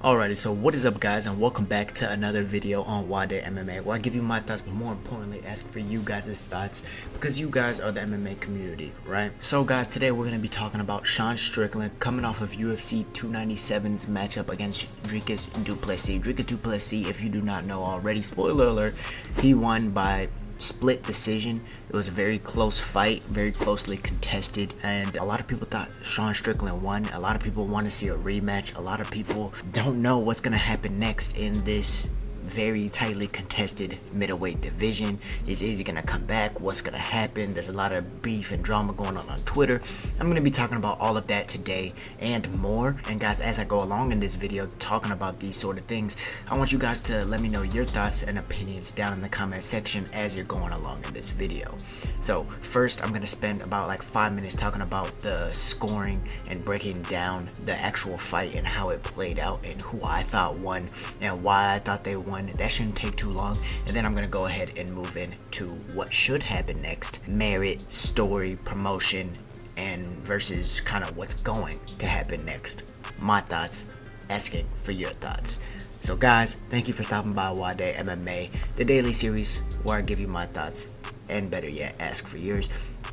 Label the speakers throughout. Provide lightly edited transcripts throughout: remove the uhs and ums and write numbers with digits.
Speaker 1: Alrighty, so what is up guys, and welcome back to another video on Nwadei MMA, where I give you my thoughts, but more importantly ask for you guys' thoughts, because you guys are the MMA community, right? So guys, today we're going to be talking about Sean Strickland coming off of UFC 297's matchup against Dricus Du Plessis. Dricus Du Plessis, if you do not know already, spoiler alert, he won by split decision. It was a very close fight, very closely contested, and a lot of people thought Sean Strickland won. A lot of people want to see a rematch. A lot of people don't know what's going to happen next in this very tightly contested middleweight division. Is he going to come back? What's going to happen? There's a lot of beef and drama going on Twitter. I'm going to be talking about all of that today and more. And guys, as I go along in this video talking about these sort of things, I want you guys to let me know your thoughts and opinions down in the comment section as you're going along in this video. So first, I'm going to spend about like 5 minutes talking about the scoring and breaking down the actual fight and how it played out and who I thought won and why I thought they won. That shouldn't take too long, and then I'm gonna go ahead and move into what should happen next: merit, story, promotion, and versus kind of what's going to happen next. My thoughts, asking for your thoughts. So guys, thank you for stopping by Nwadei MMA, the daily series where I give you my thoughts and better yet ask for yours.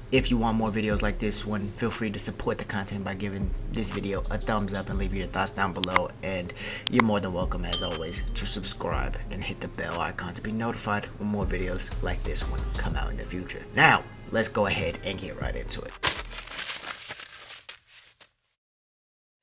Speaker 1: If you want more videos like this one, feel free to support the content by giving this video a thumbs up and leave your thoughts down below, and you're more than welcome as always to subscribe and hit the bell icon to be notified when more videos like this one come out in the future. Now let's go ahead and get right into it.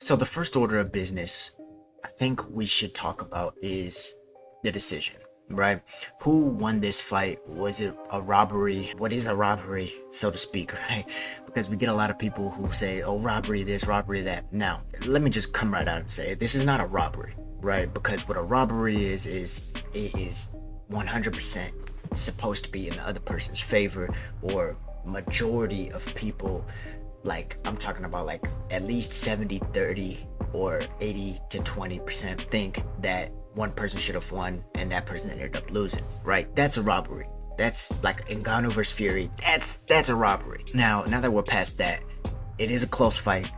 Speaker 1: So the first order of business I think we should talk about is the decision. Right? Who won this fight? Was it a robbery? What is a robbery, so to speak, right? Because we get a lot of people who say, oh, robbery this, robbery that. Now, let me just come right out and say, this is not a robbery, right? Because what a robbery is it is 100% supposed to be in the other person's favor, or majority of people, like I'm talking about like at least 70-30 or 80 to 20% think that one person should have won and that person ended up losing, right? That's a robbery. That's like Ngannou versus Fury. That's a robbery. Now that we're past that, it is a close fight,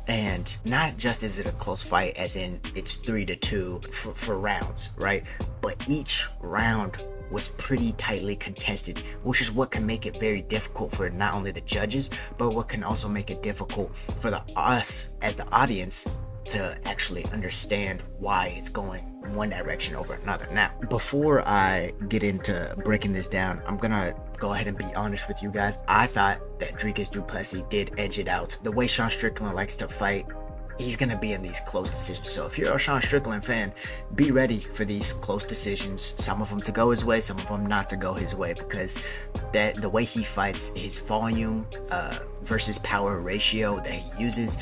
Speaker 1: and not just is it a close fight as in it's 3-2 for rounds, right? But each round was pretty tightly contested, which is what can make it very difficult for not only the judges, but what can also make it difficult for us as the audience to actually understand why it's going one direction over another. Now, before I get into breaking this down, I'm gonna go ahead and be honest with you guys. I thought that Dricus Du Plessis did edge it out. The way Sean Strickland likes to fight, he's gonna be in these close decisions. So if you're a Sean Strickland fan, be ready for these close decisions. Some of them to go his way, some of them not to go his way, because the way he fights, his volume versus power ratio that he uses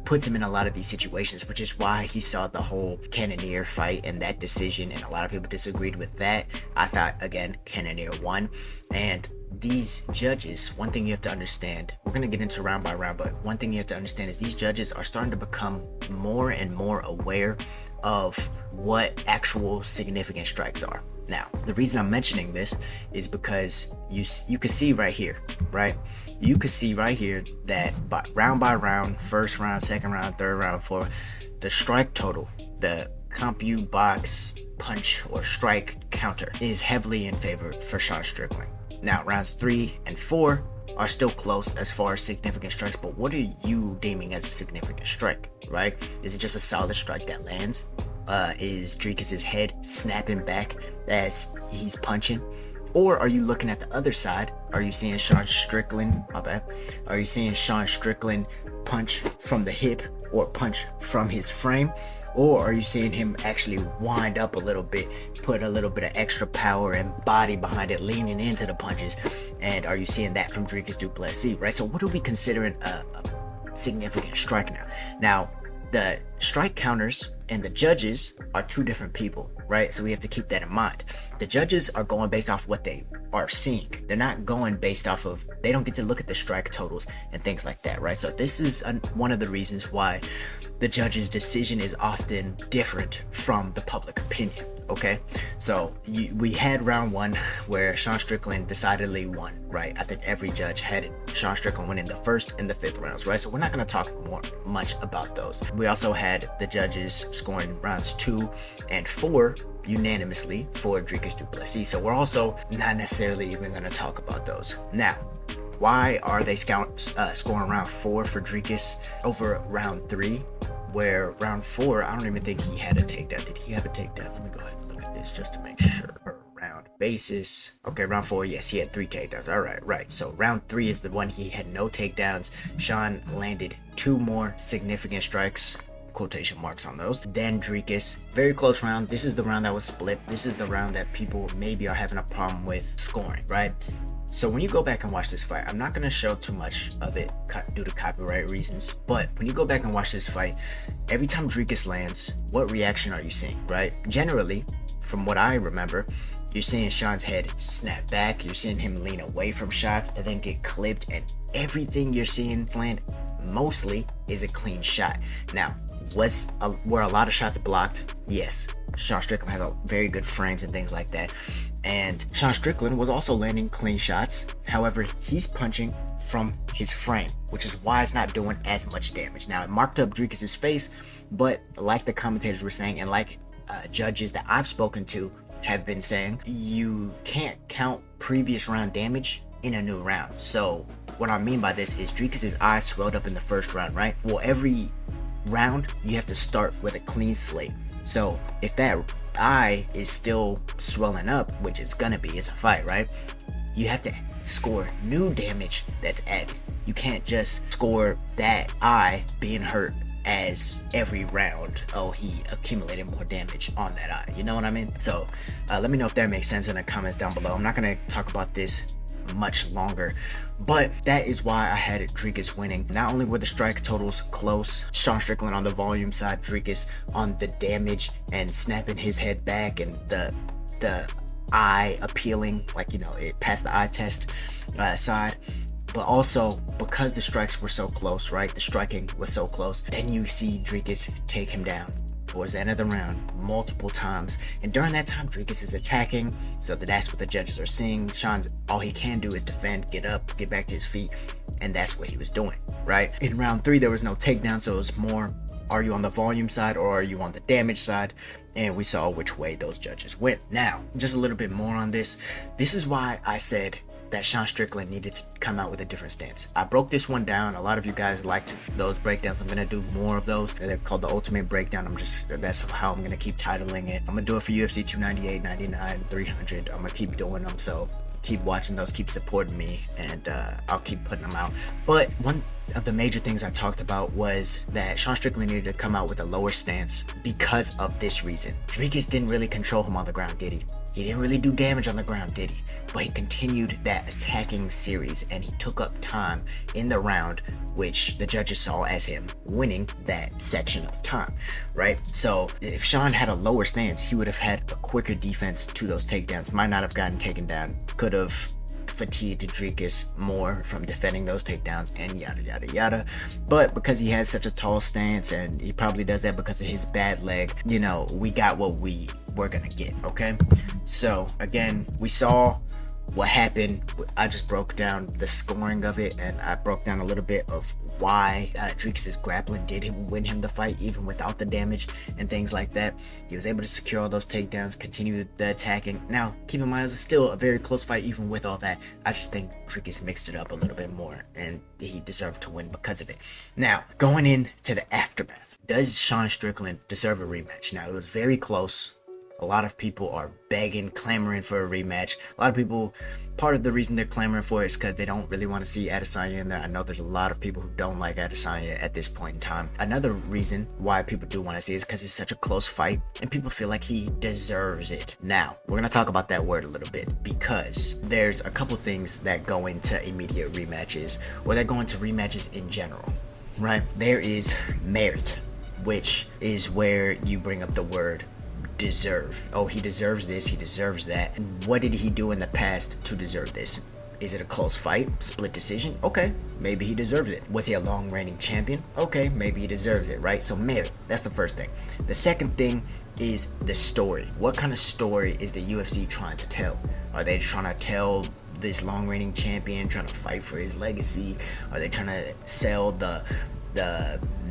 Speaker 1: puts him in a lot of these situations, which is why he saw the whole Cannonier fight and that decision, and a lot of people disagreed with that. I thought, again, Cannonier won. And these judges, one thing you have to understand, we're going to get into round by round, but one thing you have to understand is these judges are starting to become more and more aware of what actual significant strikes are. Now, the reason I'm mentioning this is because you can see right here, right? You can see right here that by round, first round, second round, third round, fourth, the strike total, the compu box punch or strike counter is heavily in favor for Sean Strickland. Now, rounds 3 and 4 are still close as far as significant strikes, but what are you deeming as a significant strike, right? Is it just a solid strike that lands? Is Dricus's head snapping back as he's punching? Or are you looking at the other side? Are you seeing Sean Strickland, are you seeing Sean Strickland punch from the hip or punch from his frame? Or are you seeing him actually wind up a little bit, put a little bit of extra power and body behind it, leaning into the punches? And are you seeing that from Dricus Du Plessis, right? So what are we considering a significant strike now? Now, the strike counters and the judges are two different people, right? So we have to keep that in mind. The judges are going based off what they are seeing. They're not going based off of, they don't get to look at the strike totals and things like that, right? So this is one of the reasons why the judge's decision is often different from the public opinion, okay? So we had round 1 where Sean Strickland decidedly won, right? I think every judge had Sean Strickland winning the 1st and the 5th rounds, right? So we're not going to talk much about those. We also had the judges scoring rounds 2 and 4 unanimously for Dricus Du Plessis, so we're also not necessarily even going to talk about those. Now, why are they scoring round 4 for Dricus over round 3, where round 4, I don't even think he had a takedown. Did he have a takedown? Let me go ahead and look at this just to make sure. Round basis. Okay, round 4, yes, he had 3 takedowns. All right, right. So round 3 is the one he had no takedowns. Sean landed 2 more significant strikes, quotation marks on those, then Dricus. Very close round. This is the round that was split. This is the round that people maybe are having a problem with scoring, right? So when you go back and watch this fight, I'm not going to show too much of it due to copyright reasons, but when you go back and watch this fight, every time Dricus lands, what reaction are you seeing, right? Generally, from what I remember, you're seeing Sean's head snap back, you're seeing him lean away from shots and then get clipped, and everything you're seeing land mostly is a clean shot. Now, were a lot of shots blocked? Yes. Sean Strickland has a very good frames and things like that. And Sean Strickland was also landing clean shots. However, he's punching from his frame, which is why it's not doing as much damage. Now, it marked up Dricus's face, but like the commentators were saying, and like judges that I've spoken to have been saying, you can't count previous round damage in a new round. So what I mean by this is Dricus's eyes swelled up in the first round, right? Well, every round you have to start with a clean slate. So if that eye is still swelling up, which it's gonna be, it's a fight, right? You have to score new damage that's added. You can't just score that eye being hurt as every round, oh, he accumulated more damage on that eye. You know what I mean? So let me know if that makes sense in the comments down below. I'm not gonna talk about this much longer, but that is why I had Dricus winning. Not only were the strike totals close, Sean Strickland on the volume side, Dricus on the damage and snapping his head back and the eye appealing, like, you know, it passed the eye test side. But also because the strikes were so close, right? The striking was so close. Then you see Dricus take him down towards the end of the round multiple times, and during that time Dricus is attacking, so that's what the judges are seeing. Sean's, all he can do is defend, get up, get back to his feet, and that's what he was doing, right? In round 3 there was no takedown, so it was more, are you on the volume side or are you on the damage side? And we saw which way those judges went. Now, just a little bit more on this. This is why I said that Sean Strickland needed to come out with a different stance. I broke this one down. A lot of you guys liked those breakdowns. I'm gonna do more of those. They're called the ultimate breakdown. That's how I'm gonna keep titling it. I'm gonna do it for UFC 298, 99, 300. I'm gonna keep doing them, so keep watching those, keep supporting me, and I'll keep putting them out. But one of the major things I talked about was that Sean Strickland needed to come out with a lower stance because of this reason. Dricus didn't really control him on the ground, did he? He didn't really do damage on the ground, did he? But he continued that attacking series, and he took up time in the round, which the judges saw as him winning that section of time, right? So if Sean had a lower stance, he would have had a quicker defense to those takedowns, might not have gotten taken down, could have fatigued Dricus more from defending those takedowns, and yada yada yada. But because he has such a tall stance, and he probably does that because of his bad leg, you know, we got what we were gonna get, okay? So again, we saw what happened. I just broke down the scoring of it, and I broke down a little bit of why Dricus's grappling did win him the fight even without the damage and things like that. He was able to secure all those takedowns, continue the attacking. Now keep in mind, it was still a very close fight even with all that. I just think Dricus mixed it up a little bit more, and he deserved to win because of it. Now going into the aftermath, does Sean Strickland deserve a rematch? Now it was very close. A lot of people are begging, clamoring for a rematch. A lot of people, part of the reason they're clamoring for it is because they don't really want to see Adesanya in there. I know there's a lot of people who don't like Adesanya at this point in time. Another reason why people do want to see it is because it's such a close fight and people feel like he deserves it. Now, we're going to talk about that word a little bit, because there's a couple things that go into immediate rematches, or that go into rematches in general, right? There is merit, which is where you bring up the word deserve. Oh, he deserves this, he deserves that. What did he do in the past to deserve this? Is it a close fight? Split decision? Okay, maybe he deserves it. Was he a long reigning champion? Okay, maybe he deserves it, right? So merit, that's the first thing. The second thing is the story. What kind of story is the UFC trying to tell? Are they trying to tell this long-reigning champion trying to fight for his legacy? Are they trying to sell the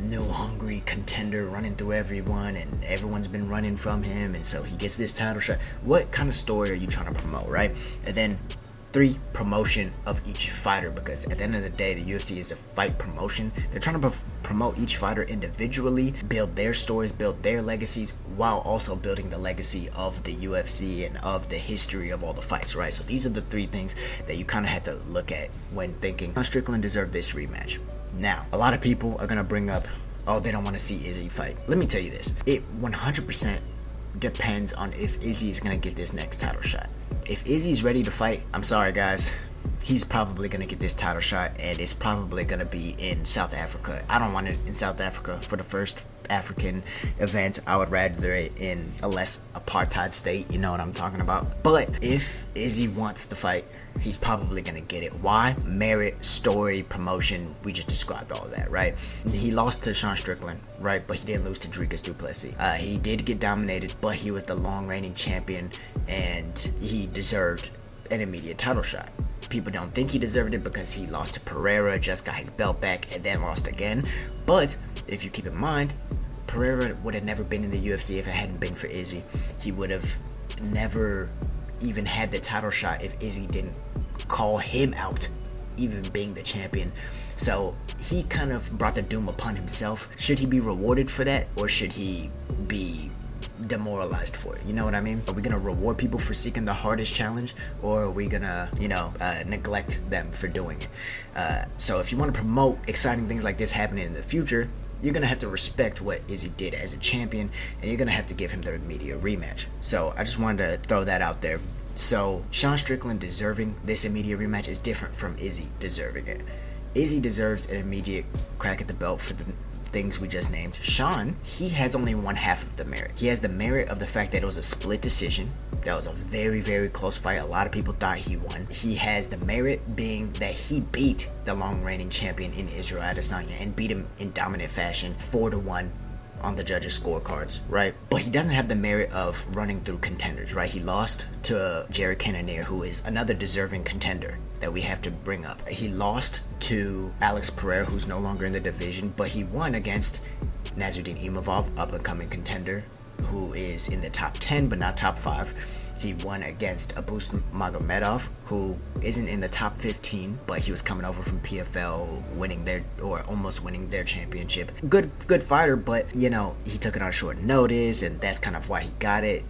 Speaker 1: new hungry contender running through everyone and everyone's been running from him and so he gets this title shot? What kind of story are you trying to promote, right? And then 3, promotion of each fighter, because at the end of the day, the UFC is a fight promotion. They're trying to promote each fighter individually, build their stories, build their legacies, while also building the legacy of the UFC and of the history of all the fights, right? So these are the 3 things that you kind of have to look at when thinking Sean Strickland deserved this rematch. Now, a lot of people are going to bring up, oh, they don't want to see Izzy fight. Let me tell you this. It 100% depends on if Izzy is going to get this next title shot. If Izzy's ready to fight, I'm sorry guys, he's probably going to get this title shot, and it's probably going to be in South Africa. I don't want it in South Africa for the first African event. I would rather it in a less apartheid state, you know what I'm talking about. But if Izzy wants the fight, he's probably gonna get it. Why? Merit, story, promotion. We just described all of that, right? He lost to Sean Strickland, right? But he didn't lose to Dricus Du Plessis. He did get dominated, but he was the long-reigning champion, and he deserved an immediate title shot. People don't think he deserved it because he lost to Pereira, just got his belt back, and then lost again. But if you keep in mind, Pereira would have never been in the UFC if it hadn't been for Izzy. He would have never even had the title shot if Izzy didn't call him out, even being the champion. So he kind of brought the doom upon himself. Should he be rewarded for that, or should he be demoralized for it? You know what I mean? Are we gonna reward people for seeking the hardest challenge, or are we gonna, neglect them for doing it? So if you want to promote exciting things like this happening in the future, you're gonna have to respect what Izzy did as a champion, and you're gonna have to give him the immediate rematch. So I just wanted to throw that out there. So Sean Strickland deserving this immediate rematch is different from Izzy deserving it. Izzy deserves an immediate crack at the belt for the things we just named. Sean, he has only one half of the merit. He has the merit of the fact that it was a split decision. That was a very, very close fight. A lot of people thought he won. He has the merit being that he beat the long-reigning champion in Israel Adesanya and beat him in dominant fashion, 4-1 on the judges' scorecards, right? But he doesn't have the merit of running through contenders, right? He lost to Jared Cannonier, who is another deserving contender that we have to bring up. He lost to Alex Pereira, who's no longer in the division, but he won against Nasruddin Imavov, up-and-coming contender, who is in the top 10 but not top 5. He won against Abus Magomedov, who isn't in the top 15, but he was coming over from PFL, almost winning their championship. Good fighter, but he took it on short notice, and that's kind of why he got it.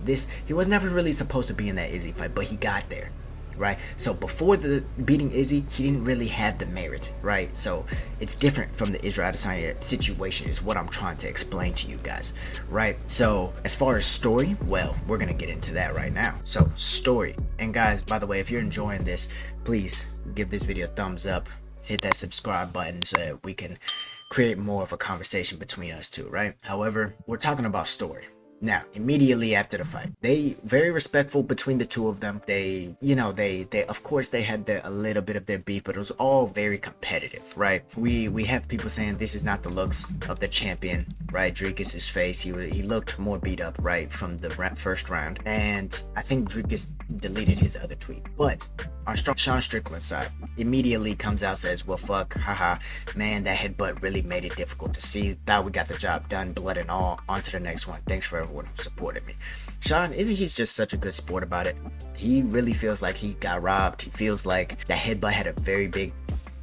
Speaker 1: He was never really supposed to be in that Izzy fight, but he got there, right? So before the beating Izzy, he didn't really have the merit, right? So it's different from the Israel Adesanya situation, is what I'm trying to explain to you guys, right? So as far as story, well, we're gonna get into that right now. So story, and guys, by the way, if you're enjoying this, please give this video a thumbs up, hit that subscribe button so that we can create more of a conversation between us two, right? However, we're talking about story. Now, immediately after the fight, they very respectful between the two of them. They of course they had a little bit of their beef, but it was all very competitive, right? We have people saying this is not the looks of the champion, right? Dricus's face, he looked more beat up, right, from the first round, and I think Dricus deleted his other tweet. But on Sean Strickland's side, immediately comes out, says, well, fuck, haha, man, that headbutt really made it difficult to see. Thought we got the job done, blood and all. On to the next one. Thanks for everyone who supported me. Sean, he's just such a good sport about it. He really feels like he got robbed. He feels like that headbutt had a very big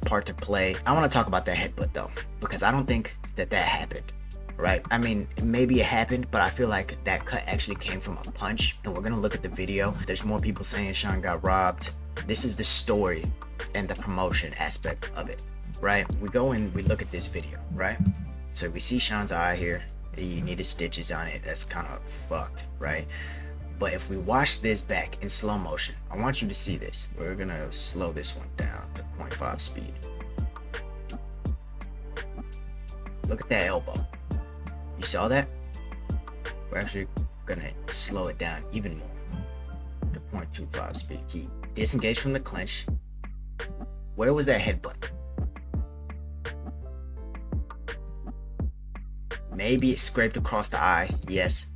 Speaker 1: part to play. I want to talk about that headbutt, though, because I don't think that happened. Right? I mean, maybe it happened, but I feel like that cut actually came from a punch. And we're gonna look at the video. There's more people saying Sean got robbed. This is the story and the promotion aspect of it, right? We go and we look at this video, right? So we see Sean's eye here. He needed stitches on it. That's kind of fucked, right? But if we watch this back in slow motion, I want you to see this. We're gonna slow this one down to 0.5 speed. Look at that elbow. You saw that? We're actually gonna slow it down even more to 0.25 speed. He disengaged from the clinch. Where was that headbutt? Maybe it scraped across the eye, yes.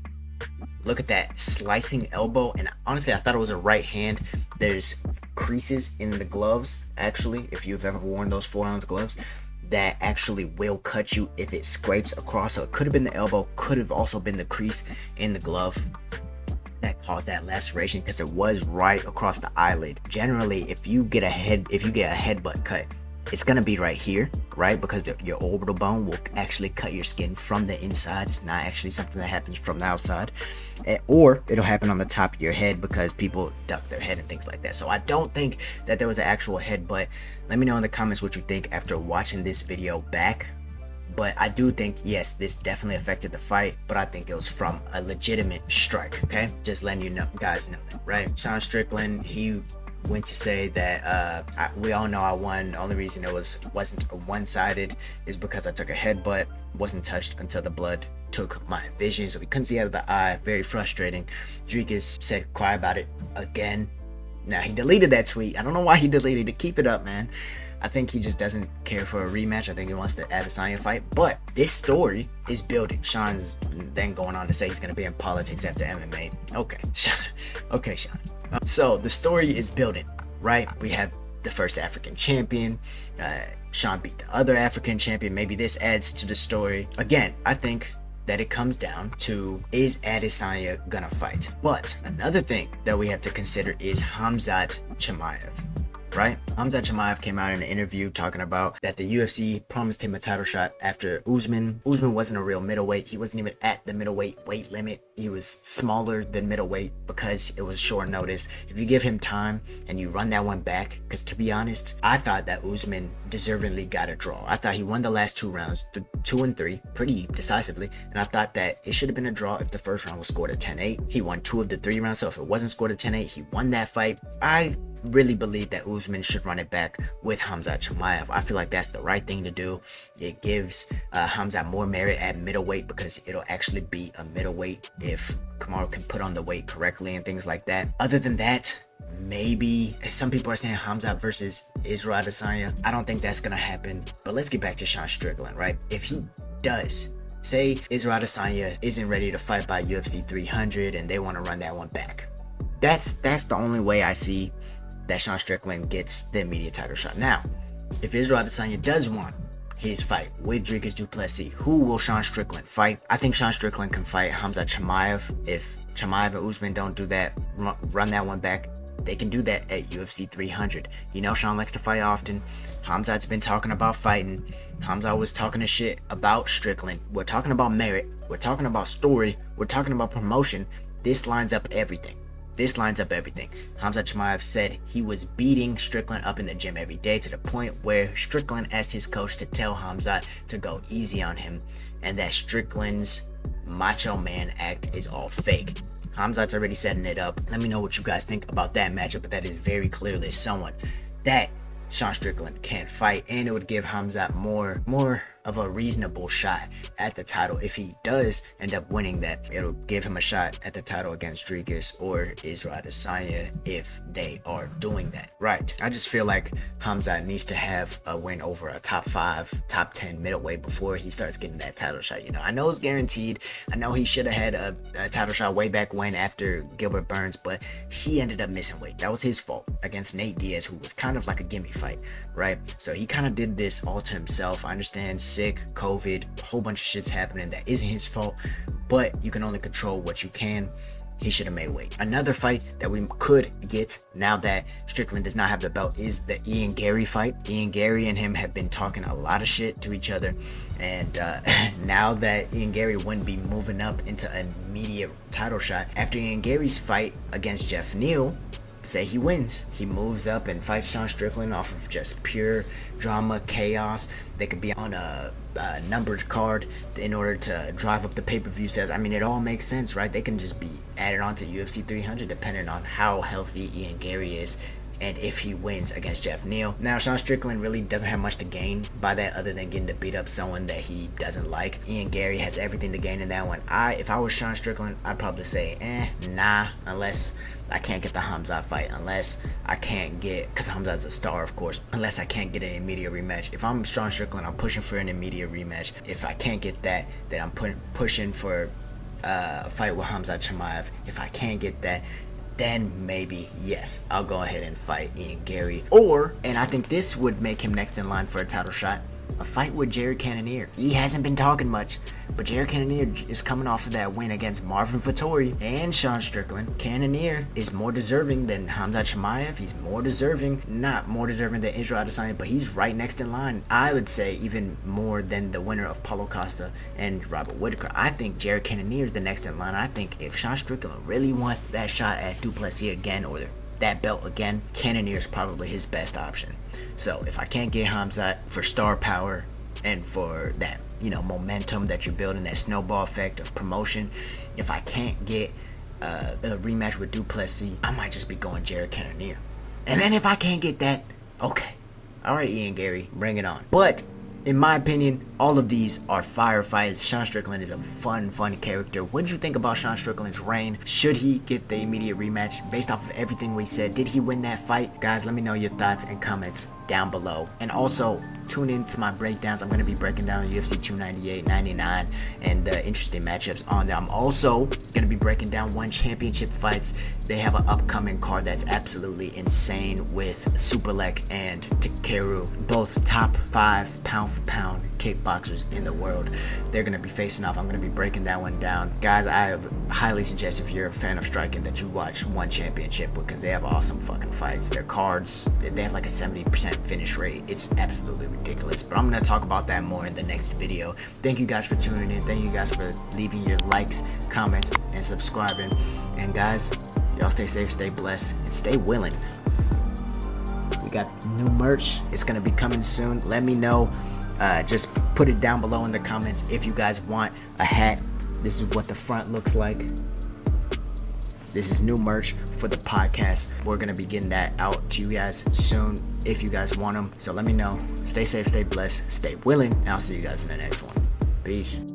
Speaker 1: Look at that slicing elbow. And honestly, I thought it was a right hand. There's creases in the gloves, actually, if you've ever worn those 4-ounce gloves, that actually will cut you if it scrapes across. So it could have been the elbow, could have also been the crease in the glove that caused that laceration, because it was right across the eyelid. Generally, if you get a headbutt cut, it's gonna be right here, right? Because your orbital bone will actually cut your skin from the inside. It's not actually something that happens from the outside. Or it'll happen on the top of your head because people duck their head and things like that. So I don't think that there was an actual headbutt. Let me know in the comments what you think after watching this video back. But I do think, yes, this definitely affected the fight, but I think it was from a legitimate strike, okay? Just letting you know, guys know that, right? Sean Strickland, he went to say that we all know I won. The only reason it wasn't one-sided is because I took a headbutt, wasn't touched until the blood took my vision, so we couldn't see out of the eye. Very frustrating. Dricus said cry about it again. Now he deleted that tweet. I don't know why he deleted it. Keep it up, man. I think he just doesn't care for a rematch. I think he wants the Adesanya fight. But this story is building. Sean's then going on to say he's going to be in politics after MMA. Okay. Okay, Sean. So the story is building, right? We have the first African champion. Sean beat the other African champion. Maybe this adds to the story. Again, I think that it comes down to, is Adesanya gonna fight? But another thing that we have to consider is Khamzat Chimaev, right? Khamzat Chimaev came out in an interview talking about that the UFC promised him a title shot after Usman. Usman wasn't a real middleweight. He wasn't even at the middleweight weight limit. He was smaller than middleweight because it was short notice. If you give him time and you run that one back, because to be honest, I thought that Usman deservedly got a draw. I thought he won the last 2 rounds, 2 and 3, pretty decisively. And I thought that it should have been a draw if the first round was scored at 10-8. He won 2 of the 3 rounds, so if it wasn't scored at 10-8, he won that fight. I really believe that Usman should run it back with Khamzat Chimaev. I feel like that's the right thing to do. It gives Khamzat more merit at middleweight because it'll actually be a middleweight if Kamaru can put on the weight correctly and things like that. Other than that, maybe some people are saying Khamzat versus Israel Adesanya. I don't think that's gonna happen. But let's get back to Sean Strickland, right? If he does, say Israel Adesanya isn't ready to fight by UFC 300 and they want to run that one back, that's the only way I see that Sean Strickland gets the immediate title shot. Now, if Israel Adesanya does want his fight with Dricus Du Plessis, who will Sean Strickland fight? I think Sean Strickland can fight Khamzat Chimaev. If Chimaev and Usman don't do that, run that one back, they can do that at UFC 300. You know Sean likes to fight often. Khamzat's been talking about fighting. Khamzat was talking a shit about Strickland. We're talking about merit. We're talking about story. We're talking about promotion. This lines up everything. Khamzat Chimaev said he was beating Strickland up in the gym every day to the point where Strickland asked his coach to tell Khamzat to go easy on him and that Strickland's macho man act is all fake. Khamzat's already setting it up. Let me know what you guys think about that matchup, but that is very clearly someone that Sean Strickland can't fight, and it would give Khamzat more of a reasonable shot at the title. If he does end up winning that, it'll give him a shot at the title against Dricus or Israel Adesanya if they are doing that. Right. I just feel like Khamzat needs to have a win over a top 5, top 10 middleweight before he starts getting that title shot. You know, I know it's guaranteed. I know he should have had a title shot way back when after Gilbert Burns, but he ended up missing weight. That was his fault against Nate Diaz, who was kind of like a gimme fight, right? So he kind of did this all to himself. I understand sick, COVID, a whole bunch of shit's happening that isn't his fault, but you can only control what you can. He should have made weight. Another fight that we could get now that Strickland does not have the belt is the Ian Gary fight. Ian Gary and him have been talking a lot of shit to each other, and now that Ian Gary wouldn't be moving up into an immediate title shot after Ian Gary's fight against Jeff Neal, say he wins, he moves up and fights Sean Strickland off of just pure drama, chaos. They could be on a numbered card in order to drive up the pay-per-view sales. I mean, it all makes sense, right? They can just be added on to UFC 300 depending on how healthy Ian Gary is and if he wins against Jeff Neal. Now, Sean Strickland really doesn't have much to gain by that other than getting to beat up someone that he doesn't like. Ian Gary has everything to gain in that one. If I was Sean Strickland, I'd probably say, nah, unless I can't get the Khamzat fight, unless I can't get, because Khamzat's a star, of course, unless I can't get an immediate rematch. If I'm Sean Strickland, I'm pushing for an immediate rematch. If I can't get that, then I'm pushing for a fight with Khamzat Chimaev. If I can't get that, then maybe, yes, I'll go ahead and fight Ian Gary. Or, and I think this would make him next in line for a title shot, a fight with Jared Cannonier. He hasn't been talking much, but Jared Cannonier is coming off of that win against Marvin Vettori and Sean Strickland. Cannonier is more deserving than Khamzat Chimaev. He's more deserving, not more deserving than Israel Adesanya, but he's right next in line. I would say even more than the winner of Paulo Costa and Robert Whittaker. I think Jared Cannonier is the next in line. I think if Sean Strickland really wants that shot at Du Plessis again, or that belt again, Cannonier is probably his best option. So if I can't get Khamzat for star power and for that, momentum that you're building, that snowball effect of promotion, if I can't get a rematch with Du Plessis, I might just be going Jared Cannonier. And then if I can't get that, okay, all right, Ian Gary, bring it on. But in my opinion, all of these are fire fights. Sean Strickland is a fun character. What did you think about Sean Strickland's reign? Should he get the immediate rematch? Based off of everything we said, did he win that fight? Guys, let me know your thoughts and comments down below. And also, tune in to my breakdowns. I'm going to be breaking down UFC 298, 99, and the interesting matchups on there. I'm also going to be breaking down one championship fights. They have an upcoming card that's absolutely insane with Superlek and Takeru, both top 5 pound-for-pound kickboxers in the world. They're going to be facing off. I'm going to be breaking that one down. Guys, I highly suggest if you're a fan of striking that you watch One Championship, because they have awesome fucking fights. Their cards, they have like a 70% finish rate. It's absolutely ridiculous. But I'm going to talk about that more in the next video. Thank you guys for tuning in. Thank you guys for leaving your likes, comments, and subscribing. And guys, y'all stay safe, stay blessed, and stay willing. We got new merch. It's going to be coming soon. Let me know. Just put it down below in the comments if you guys want a hat. This is what the front looks like. This is new merch for the podcast. We're going to be getting that out to you guys soon if you guys want them. So let me know. Stay safe, stay blessed, stay willing, and I'll see you guys in the next one. Peace.